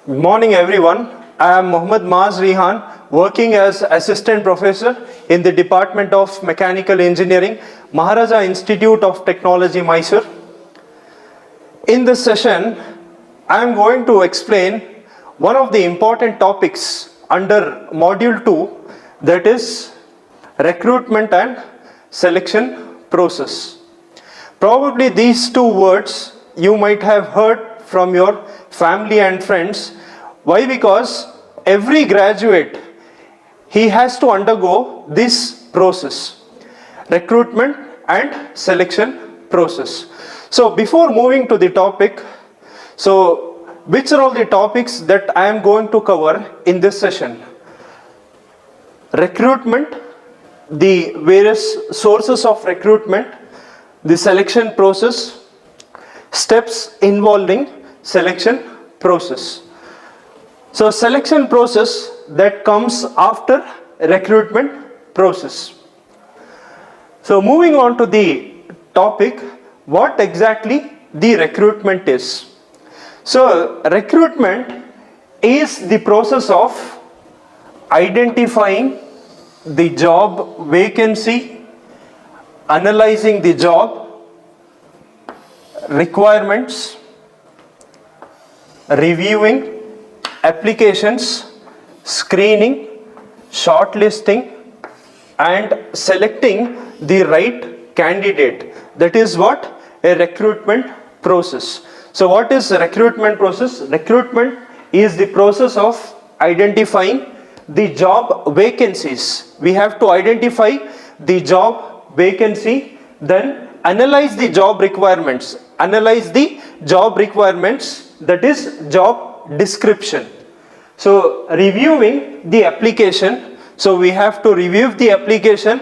Good morning, everyone. I am Mohammad Maaz Rihan, working as Assistant Professor in the Department of Mechanical Engineering, Maharaja Institute of Technology, Mysore. In this session, I am going to explain one of the important topics under Module 2, that is recruitment and selection process. Probably these two words you might have heard from your family and friends. Why? Because every graduate, he has to undergo this process, recruitment and selection process. So before moving to the topic, so which are all the topics that I am going to cover in this session? Recruitment, the various sources of recruitment, the selection process, steps involving selection process. So selection process that comes after recruitment process. So moving on to the topic, what exactly the recruitment is. So recruitment is the process of identifying the job vacancy, analyzing the job requirements, reviewing applications, screening, shortlisting, and selecting the right candidate. That is what a recruitment process. So what is a recruitment process? Recruitment is the process of identifying the job vacancies. We have to identify the job vacancy, then analyze the job requirements. Analyze the job requirements, that is job description. So reviewing the application, so we have to review the application,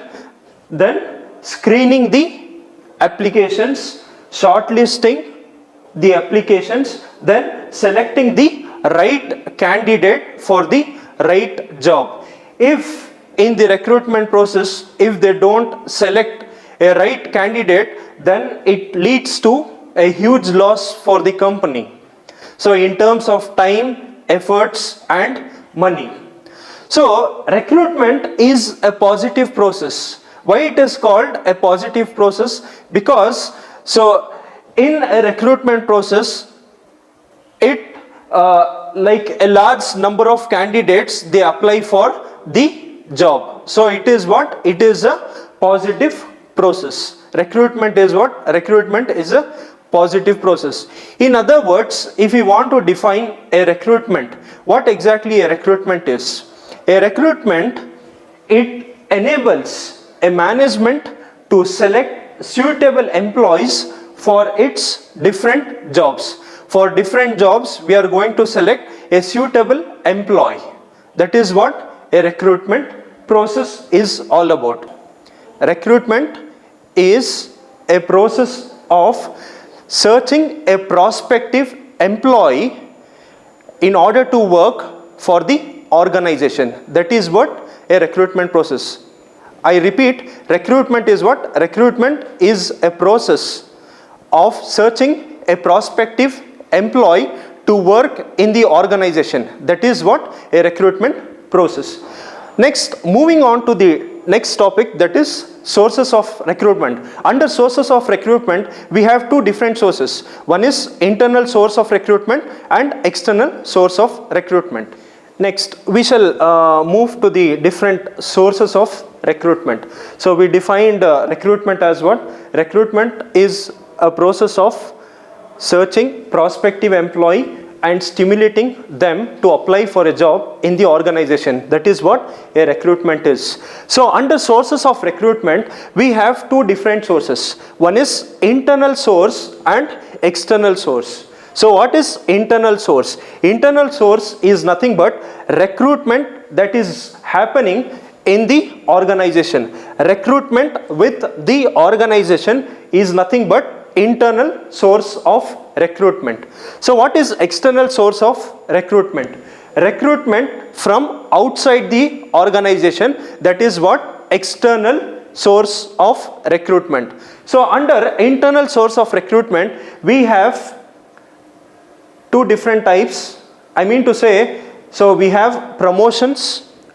then screening the applications, shortlisting the applications, then selecting the right candidate for the right job. If in the recruitment process, if they don't select a right candidate, then it leads to a huge loss for the company. So in terms of time, efforts and money. So recruitment is a positive process. Why it is called a positive process? Because so in a recruitment process, it like a large number of candidates, they apply for the job. So it is what? It is a positive process. Recruitment is what? Recruitment is a positive process. In other words, if we want to define a recruitment, what exactly a recruitment is? A recruitment, it enables a management to select suitable employees for its different jobs. For different jobs, we are going to select a suitable employee. That is what a recruitment process is all about. Recruitment is a process of searching a prospective employee in order to work for the organization. That is what a recruitment process. I repeat, recruitment is what? Recruitment is a process of searching a prospective employee to work in the organization. That is what a recruitment process. Next, moving on to the next topic, that is sources of recruitment. Under sources of recruitment, we have two different sources. One is internal source of recruitment and external source of recruitment. Next, we shall move to the different sources of recruitment. So we defined recruitment as what? Recruitment is a process of searching prospective employee and stimulating them to apply for a job in the organization. That is what a recruitment is. So under sources of recruitment, we have two different sources. One is internal source and external source. So what is internal source? Internal source is nothing but recruitment that is happening in the organization. Recruitment with the organization is nothing but internal source of recruitment. So what is external source of recruitment? Recruitment from outside the organization, that is what? External source of recruitment. So under internal source of recruitment, we have two different types I mean to say, so we have promotions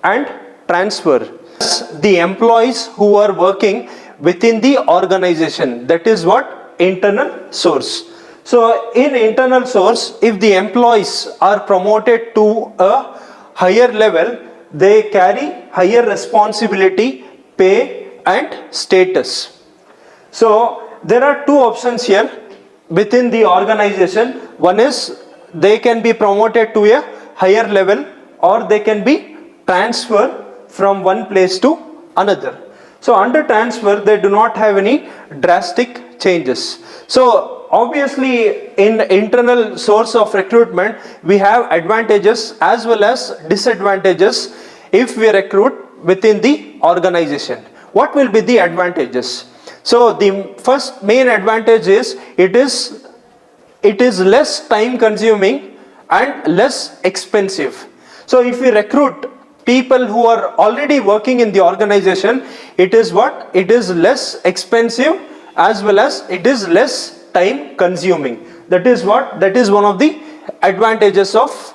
and transfer. The employees who are working within the organization, that is what? Internal source. So in internal source, if the employees are promoted to a higher level, they carry higher responsibility, pay and status. So there are two options here within the organization. One is they can be promoted to a higher level, or they can be transferred from one place to another. So under transfer, they do not have any drastic changes. So obviously in internal source of recruitment, we have advantages as well as disadvantages if we recruit within the organization. What will be the advantages? So the first main advantage is it is less time consuming and less expensive. So if we recruit people who are already working in the organization, it is what? It is less expensive as well as it is less time consuming. That is what? That is one of the advantages of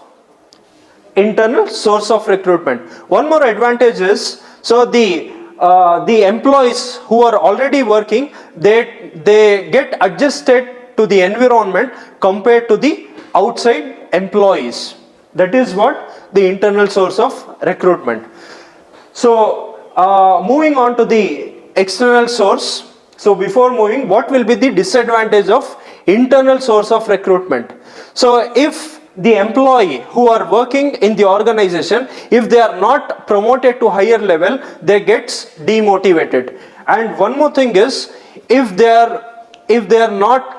internal source of recruitment. One more advantage is, so the employees who are already working, they get adjusted to the environment compared to the outside employees. That is what? The internal source of recruitment. So moving on to the external source. So before moving, what will be the disadvantage of internal source of recruitment? So if the employee who are working in the organization, if they are not promoted to higher level, they gets demotivated. And one more thing is, if they are not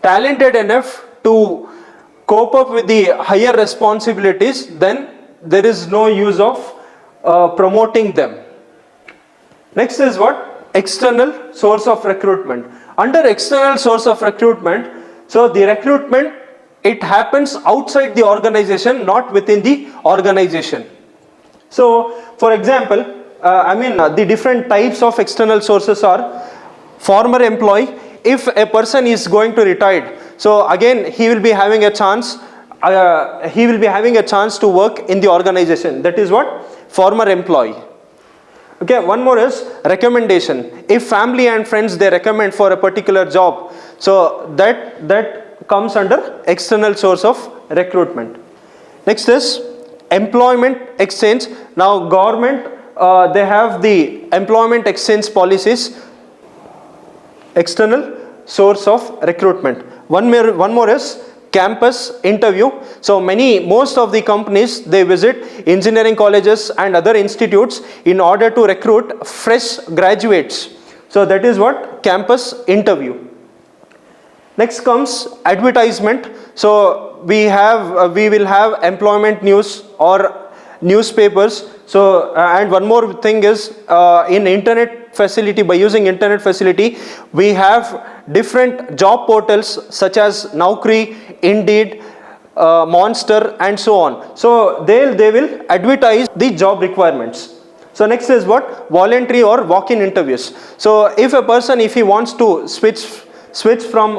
talented enough to cope up with the higher responsibilities, then there is no use of promoting them. Next is what? External source of recruitment. Under external source of recruitment, so the recruitment, it happens outside the organization, not within the organization. So for example, the different types of external sources are former employee. If a person is going to retire, so again he will be having a chance to work in the organization. That is what? Former employee. Okay, one more is recommendation. If family and friends, they recommend for a particular job, so that comes under external source of recruitment. Next is employment exchange. Now government, they have the employment exchange policies. External source of recruitment. One more is campus interview. So most of the companies, they visit engineering colleges and other institutes in order to recruit fresh graduates. So that is what? Campus interview. Next comes advertisement. So we will have employment news or newspapers. So and one more thing is in internet facility, by using internet facility, we have different job portals such as Naukri, Indeed, Monster and so on. So they will advertise the job requirements. So next is what? Voluntary or walk-in interviews. So if a person, if he wants to switch from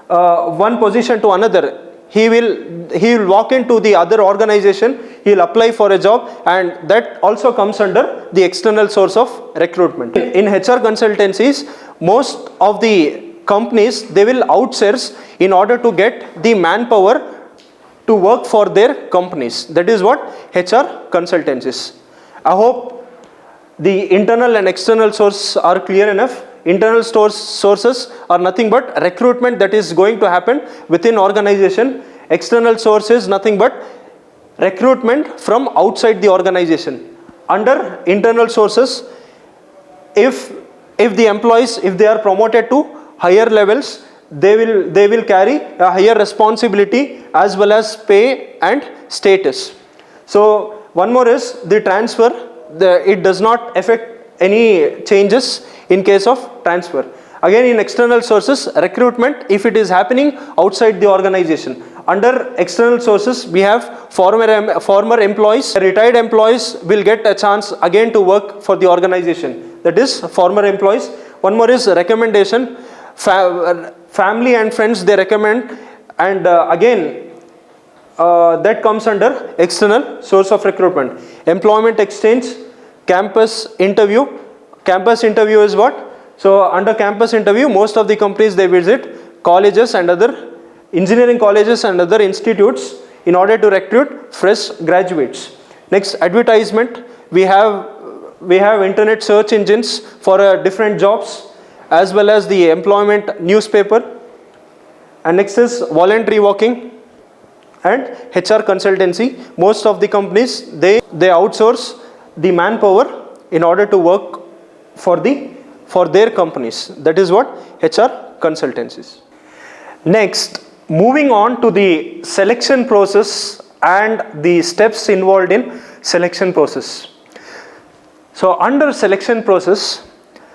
one position to another, he will walk into the other organization, he will apply for a job, and that also comes under the external source of recruitment. In HR consultancies, most of the companies, they will outsource in order to get the manpower to work for their companies. That is what? HR consultancies. I hope the internal and external sources are clear enough. Internal sources are nothing but recruitment that is going to happen within organization. External source is nothing but recruitment from outside the organization. Under internal sources, if the employees, if they are promoted to higher levels, they will carry a higher responsibility as well as pay and status. So one more is the transfer. It does not affect any changes in case of transfer. Again, in external sources, recruitment, if it is happening outside the organization. Under external sources, we have former employees. Retired employees will get a chance again to work for the organization. That is former employees. One more is recommendation. Family and friends, they recommend, and again that comes under external source of recruitment. Employment exchange, campus interview. Campus interview is what? So under campus interview, most of the companies, they visit colleges and other engineering colleges and other institutes in order to recruit fresh graduates. Next, advertisement. We have internet search engines for different jobs, as well as the employment newspaper. And next is voluntary working and HR consultancy. Most of the companies, they outsource the manpower in order to work for their companies. That is what HR consultancies. Next, moving on to the selection process and the steps involved in selection process. So under selection process,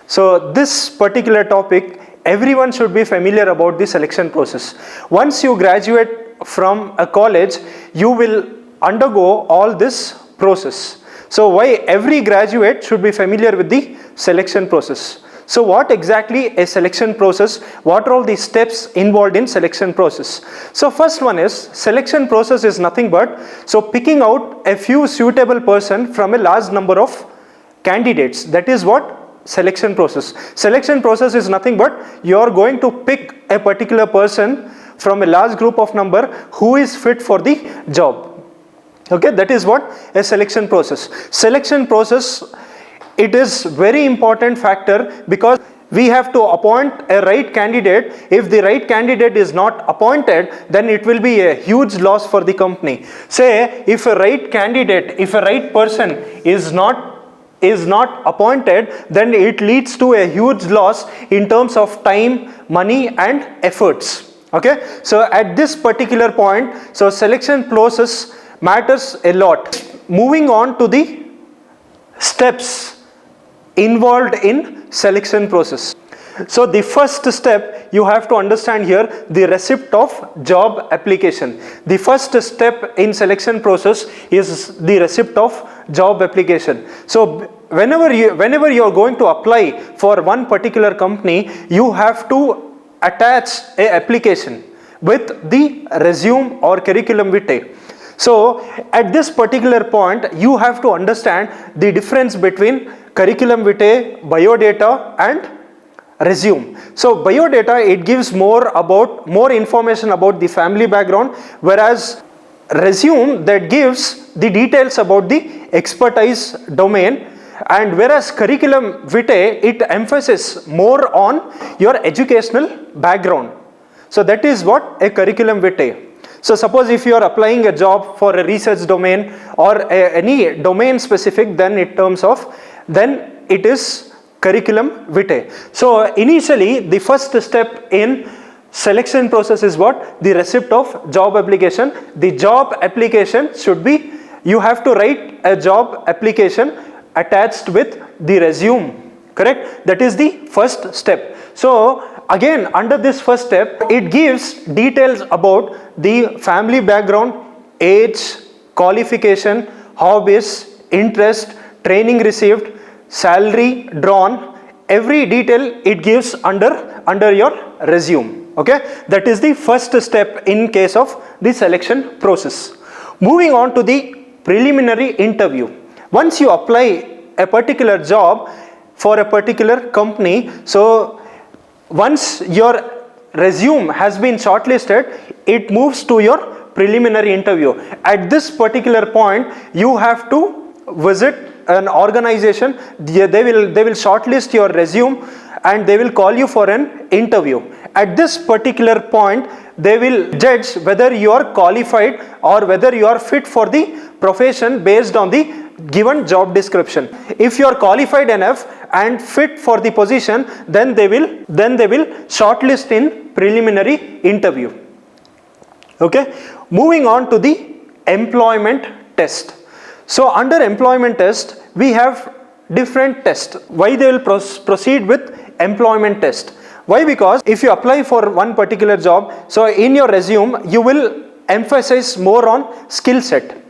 so this particular topic, everyone should be familiar about the selection process. Once you graduate from a college, you will undergo all this process. So why every graduate should be familiar with the selection process. So what exactly a selection process? What are all the steps involved in selection process? So first one is, selection process is nothing but so picking out a few suitable person from a large number of candidates. That is what selection process. Selection process is nothing but you are going to pick a particular person from a large group of number who is fit for the job. Okay, that is what a selection process. Selection process, it is very important factor because we have to appoint a right candidate. If the right candidate is not appointed, then it will be a huge loss for the company. Say if a right candidate, if a right person is not appointed, then it leads to a huge loss in terms of time, money and efforts. Okay, so at this particular point, so selection process matters a lot. Moving on to the steps involved in selection process. So the first step you have to understand here, the receipt of job application. The first step in selection process is the receipt of job application. So whenever you are going to apply for one particular company, you have to attach a application with the resume or curriculum vitae. So at this particular point, you have to understand the difference between curriculum vitae, biodata and resume. So biodata, it gives more information about the family background, whereas resume, that gives the details about the expertise domain, and whereas curriculum vitae, it emphasizes more on your educational background. So that is what a curriculum vitae. So suppose if you are applying a job for a research domain or any domain specific, then it is curriculum vitae. So initially the first step in selection process is what? The receipt of job application. The job application should be, you have to write a job application attached with the resume, correct? That is the first step. So again, under this first step, it gives details about the family background, age, qualification, hobbies, interest, training received, salary drawn, every detail it gives under your resume. Okay, that is the first step in case of the selection process. Moving on to the preliminary interview. Once you apply a particular job for a particular company, so once your resume has been shortlisted, it moves to your preliminary interview. At this particular point, you have to visit an organization. They will shortlist your resume and they will call you for an interview. At this particular point, they will judge whether you are qualified or whether you are fit for the profession based on the given job description. If you are qualified enough and fit for the position, then they will shortlist in preliminary interview. Okay, moving on to the employment test. So under employment test, we have different tests. Why they will proceed with employment test? Why? Because if you apply for one particular job, so in your resume you will emphasize more on skill set.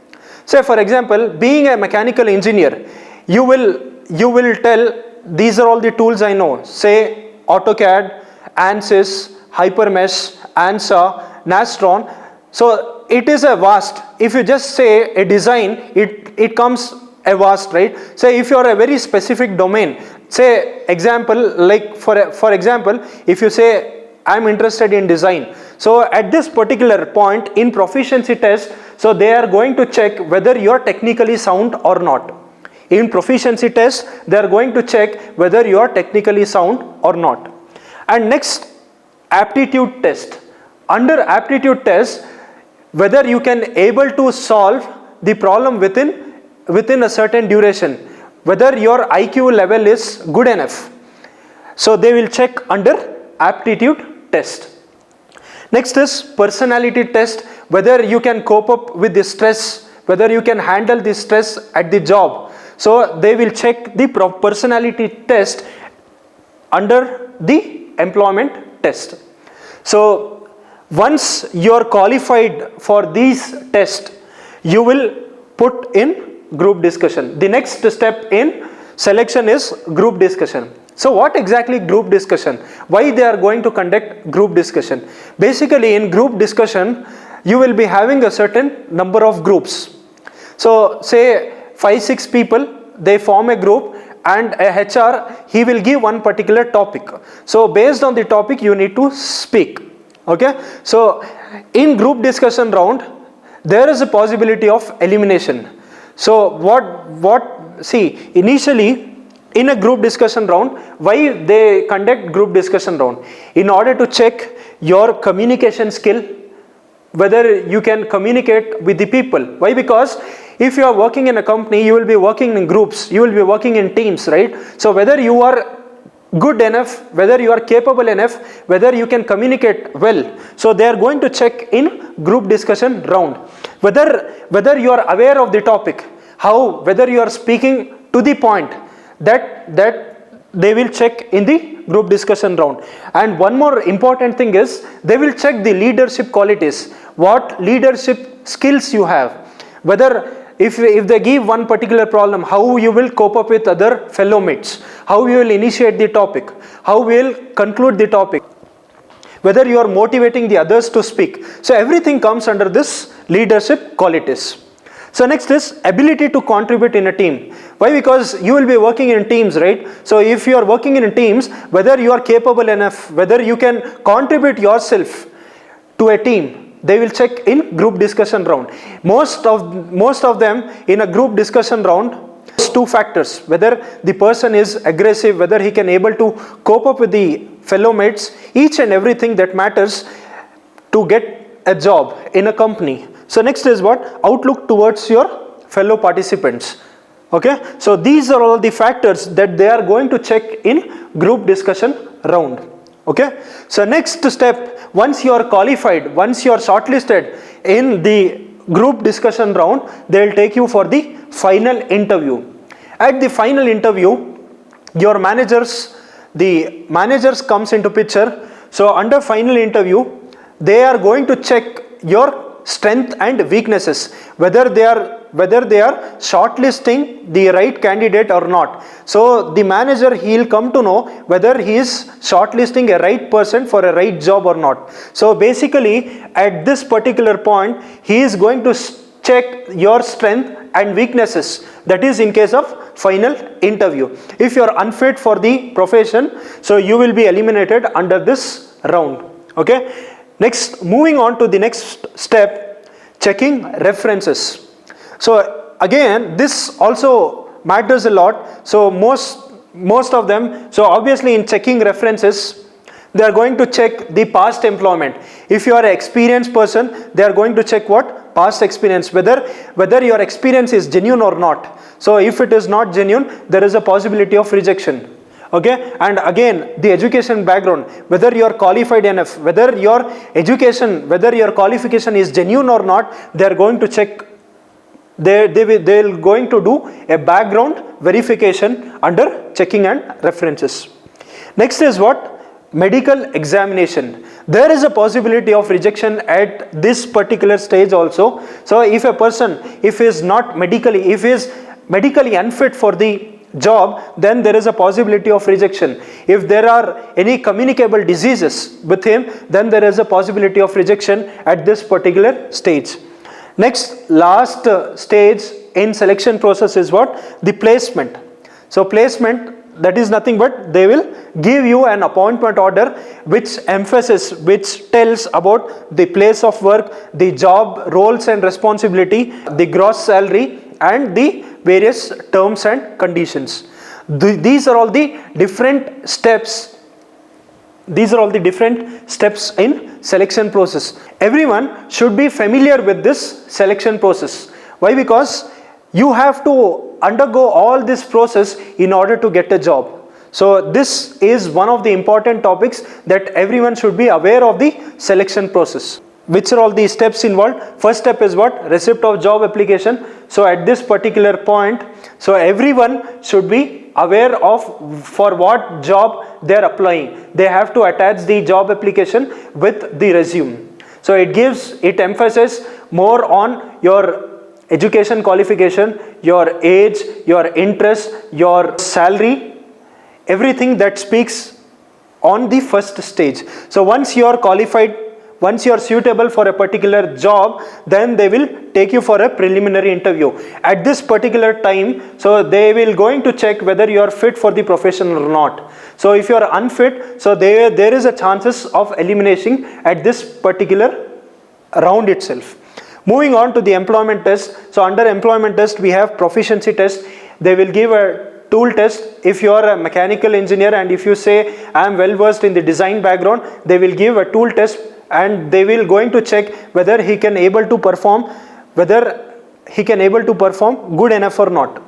Say for example, being a mechanical engineer, you will tell these are all the tools I know. Say AutoCAD, ANSYS, HyperMesh, ANSA, Nastron. So it is a vast, if you just say a design, it comes a vast, right? Say if you are a very specific domain, say example, like for example, if you say I'm interested in design, so at this particular point in proficiency test, so they are going to check whether you are technically sound or not. In proficiency test, they are going to check whether you are technically sound or not. And next, aptitude test. Under aptitude test, whether you can able to solve the problem within a certain duration, whether your IQ level is good enough. So they will check under aptitude test. Next is personality test, whether you can cope up with the stress, whether you can handle the stress at the job. So they will check the personality test under the employment test. So once you are qualified for these tests, you will put in group discussion. The next step in selection is group discussion. So what exactly group discussion? Why they are going to conduct group discussion? Basically in group discussion, you will be having a certain number of groups. So say 5-6 people, they form a group, and a HR, he will give one particular topic. So based on the topic you need to speak. Okay, so in group discussion round, there is a possibility of elimination. So see, initially in a group discussion round, why they conduct group discussion round? In order to check your communication skill, whether you can communicate with the people. Why? Because if you are working in a company, you will be working in groups, you will be working in teams, right? So whether you are good enough, whether you are capable enough, whether you can communicate well, so they are going to check in group discussion round. Whether you are aware of the topic, whether you are speaking to the point, that they will check in the group discussion round. And one more important thing is, they will check the leadership qualities, what leadership skills you have, whether if they give one particular problem, how you will cope up with other fellow mates, how you will initiate the topic, how you will conclude the topic, whether you are motivating the others to speak. So everything comes under this leadership qualities. So next is ability to contribute in a team. Why? Because you will be working in teams, right? So if you are working in teams, whether you are capable enough, whether you can contribute yourself to a team, they will check in group discussion round. Most of them in a group discussion round, two factors, whether the person is aggressive, whether he can able to cope up with the fellow mates, each and everything that matters to get a job in a company. So next is what? Outlook towards your fellow participants. Okay, so these are all the factors that they are going to check in group discussion round. Okay, so next step, once you are qualified, once you are shortlisted in the group discussion round, they will take you for the final interview. At the final interview, your the managers comes into picture. So under final interview, they are going to check your strength and weaknesses, whether they are shortlisting the right candidate or not. So the manager, he will come to know whether he is shortlisting a right person for a right job or not. So basically at this particular point, he is going to check your strength and weaknesses. That is in case of final interview. If you are unfit for the profession, so you will be eliminated under this round. Okay. Next, moving on to the next step, checking references. So again, this also matters a lot. So most of them, so obviously in checking references, they are going to check the past employment. If you are an experienced person, they are going to check what? Past experience, whether your experience is genuine or not. So if it is not genuine, there is a possibility of rejection. Okay, and again the education background, whether you are qualified enough, whether your education, whether your qualification is genuine or not, they are going to check. They will going to do a background verification under checking and references. Next is what? Medical examination. There is a possibility of rejection at this particular stage also. So if a person, if he is medically unfit for the job, then there is a possibility of rejection. If there are any communicable diseases with him, then there is a possibility of rejection at this particular stage. Next, last stage in selection process is what? The placement. So placement, that is nothing but they will give you an appointment order which tells about the place of work, the job roles and responsibility, the gross salary and the various terms and conditions. These are all the different steps. These are all the different steps in selection process. Everyone should be familiar with this selection process. Why? Because you have to undergo all this process in order to get a job. So this is one of the important topics that everyone should be aware of, the selection process. Which are all the steps involved? First step is what? Receipt of job application. So at this particular point, so everyone should be aware of for what job they are applying. They have to attach the job application with the resume. So it emphasizes more on your education qualification, your age, your interest, your salary, everything that speaks on the first stage. So once you are qualified, once you are suitable for a particular job, then they will take you for a preliminary interview. At this particular time, so they will going to check whether you are fit for the profession or not. So if you are unfit, so there is a chances of elimination at this particular round itself. Moving on to the employment test. So under employment test, we have proficiency test. They will give a tool test. If you are a mechanical engineer and if you say I am well versed in the design background, they will give a tool test and they will going to check whether he can able to perform good enough or not.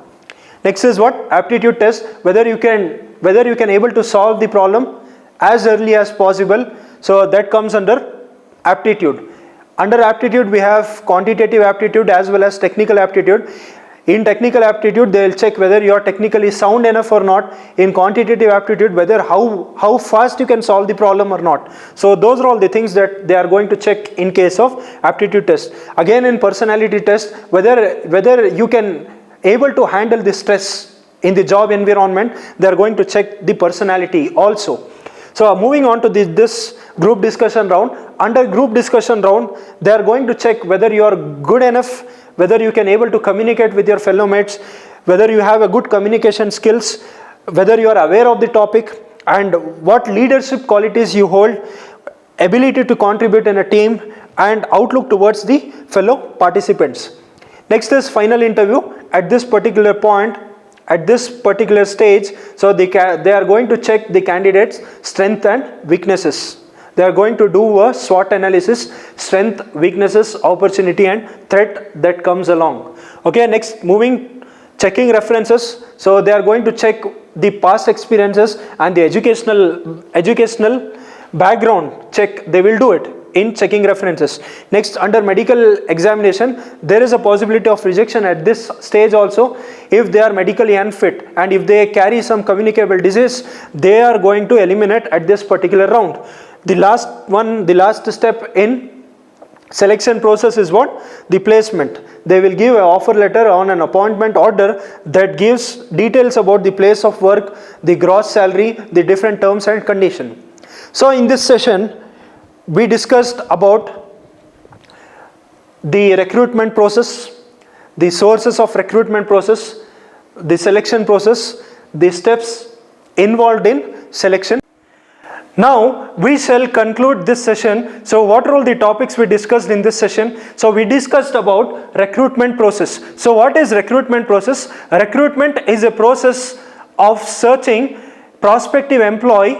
Next is what? Aptitude test. Whether you can able to solve the problem as early as possible. So that comes under aptitude. Under aptitude, we have quantitative aptitude as well as technical aptitude. In technical aptitude, they will check whether you are technically sound enough or not. In quantitative aptitude, whether how fast you can solve the problem or not. So those are all the things that they are going to check in case of aptitude test. Again, in personality test, whether you can able to handle the stress in the job environment, they are going to check the personality also. So moving on to this group discussion round. Under group discussion round, they are going to check whether you are good enough, whether you can able to communicate with your fellow mates, whether you have a good communication skills, whether you are aware of the topic and what leadership qualities you hold, ability to contribute in a team and outlook towards the fellow participants. Next is final interview. At this particular point, at this particular stage, so they are going to check the candidate's strength and weaknesses. They are going to do a SWOT analysis, strength, weaknesses, opportunity and threat that comes along. Okay, next checking references. So they are going to check the past experiences and the educational background check. They will do it in checking references. Next, under medical examination, there is a possibility of rejection at this stage also. If they are medically unfit and if they carry some communicable disease, they are going to eliminate at this particular round. The last step in selection process is what? The placement. They will give an offer letter on an appointment order that gives details about the place of work, the gross salary, the different terms and condition. So in this session, we discussed about the recruitment process, the sources of recruitment process, the selection process, the steps involved in selection. Now we shall conclude this session. So what are all the topics we discussed in this session? So we discussed about recruitment process. So what is recruitment process? Recruitment is a process of searching prospective employee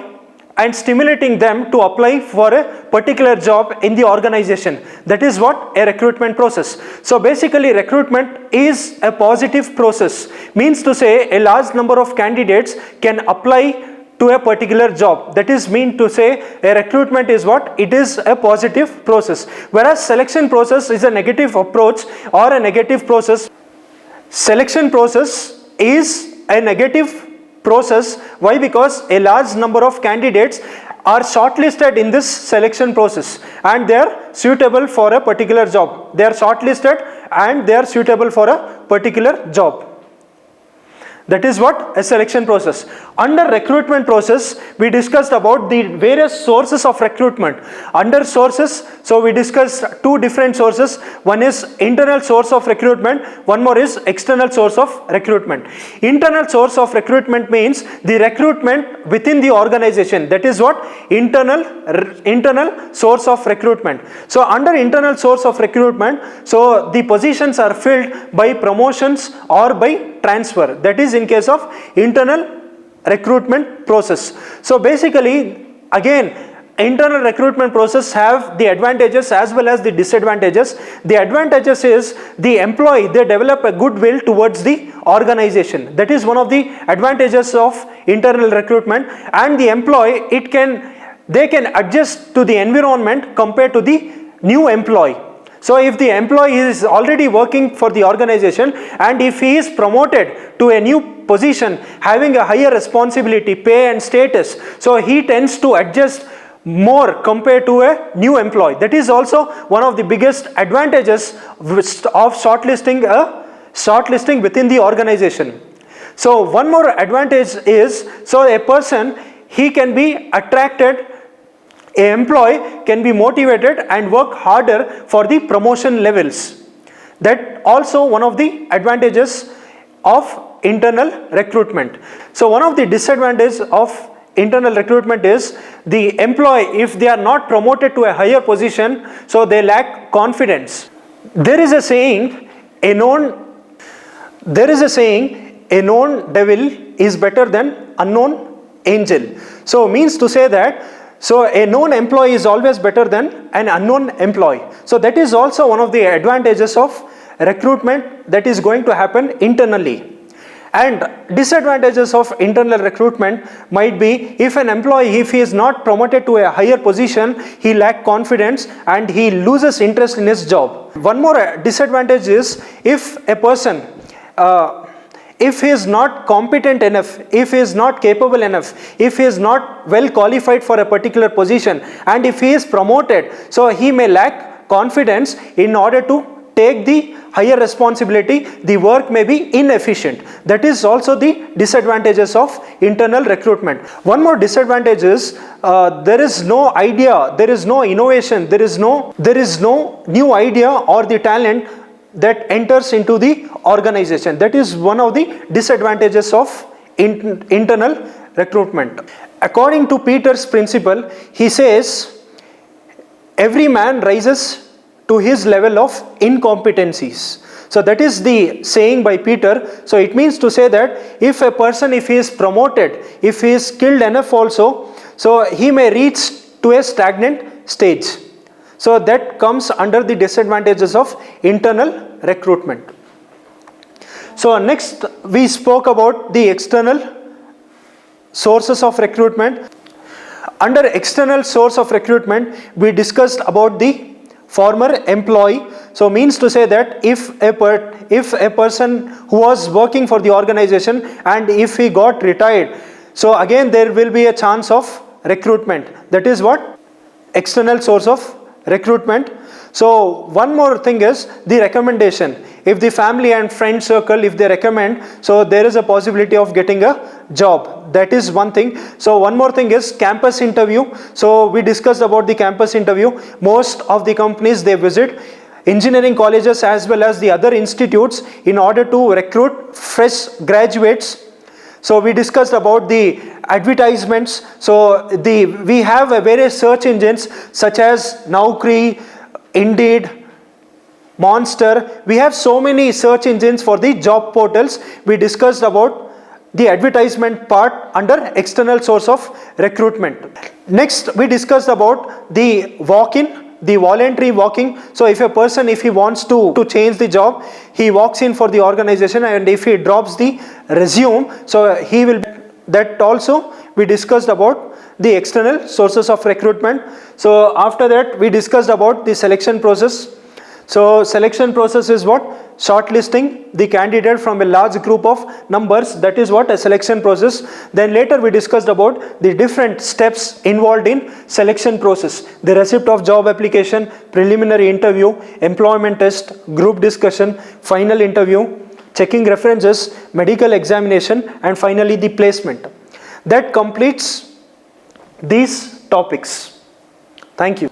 and stimulating them to apply for a particular job in the organization. That is what a recruitment process. So basically recruitment is a positive process. Means to say a large number of candidates can apply to a particular job. That is mean to say a recruitment is what? It is a positive process. Whereas selection process is a negative approach or a negative process. Selection process is a negative process. Why? Because a large number of candidates are shortlisted in this selection process and they are suitable for a particular job. They are shortlisted and they are suitable for a particular job. That is what? A selection process. Under recruitment process, we discussed about the various sources of recruitment. Under sources, so we discussed two different sources. One is internal source of recruitment, one more is external source of recruitment. Internal source of recruitment means the recruitment within the organization. That is what? Internal source of recruitment. So under internal source of recruitment, so the positions are filled by promotions or by transfer. That is in case of internal recruitment process. So basically, again, internal recruitment process have the advantages as well as the disadvantages. The advantages is the employee, they develop a goodwill towards the organization. That is one of the advantages of internal recruitment. And the employee, they can adjust to the environment compared to the new employee. So if the employee is already working for the organization and if he is promoted to a new position having a higher responsibility, pay and status, so he tends to adjust more compared to a new employee. That is also one of the biggest advantages of shortlisting within the organization. So one more advantage is, so a person, he can be attracted, an employee can be motivated and work harder for the promotion levels. That also one of the advantages of internal recruitment. So one of the disadvantages of internal recruitment is the employee, if they are not promoted to a higher position, so they lack confidence. There is a saying, a known devil is better than unknown angel. So means to say that, so a known employee is always better than an unknown employee. So that is also one of the advantages of recruitment that is going to happen internally. And disadvantages of internal recruitment might be, if an employee, if he is not promoted to a higher position, he lacks confidence and he loses interest in his job. One more disadvantage is, if a person, if he is not competent enough, if he is not capable enough, if he is not well qualified for a particular position, and if he is promoted, so he may lack confidence in order to take the higher responsibility, the work may be inefficient. That is also the disadvantages of internal recruitment. One more disadvantage is, there is no idea, there is no innovation, there is no new idea or the talent that enters into the organization. That is one of the disadvantages of internal recruitment. According to Peter's principle, he says, every man rises to his level of incompetencies. So that is the saying by Peter. So it means to say that if a person, if he is promoted, if he is skilled enough also, so he may reach to a stagnant stage. So that comes under the disadvantages of internal recruitment. So next we spoke about the external sources of recruitment. Under external source of recruitment, we discussed about the former employee. So means to say that if a person who was working for the organization and if he got retired, so again there will be a chance of recruitment. That is what? External source of recruitment. So one more thing is the recommendation. If the family and friend circle, if they recommend, so there is a possibility of getting a job. That is one thing. So one more thing is campus interview. So we discussed about the campus interview. Most of the companies, they visit engineering colleges as well as the other institutes in order to recruit fresh graduates. So we discussed about the advertisements. So we have various search engines such as Naukri, Indeed, Monster. We have so many search engines for the job portals. We discussed about the advertisement part under external source of recruitment. Next we discussed about the walk-in, the voluntary walking. So if a person, if he wants to change the job, he walks in for the organization, and if he drops the resume, so he will, that also we discussed about the external sources of recruitment. So after that we discussed about the selection process. So selection process is what? Shortlisting the candidate from a large group of numbers. That is what? A selection process. Then later we discussed about the different steps involved in selection process. The receipt of job application, preliminary interview, employment test, group discussion, final interview, checking references, medical examination, and finally the placement. That completes these topics. Thank you.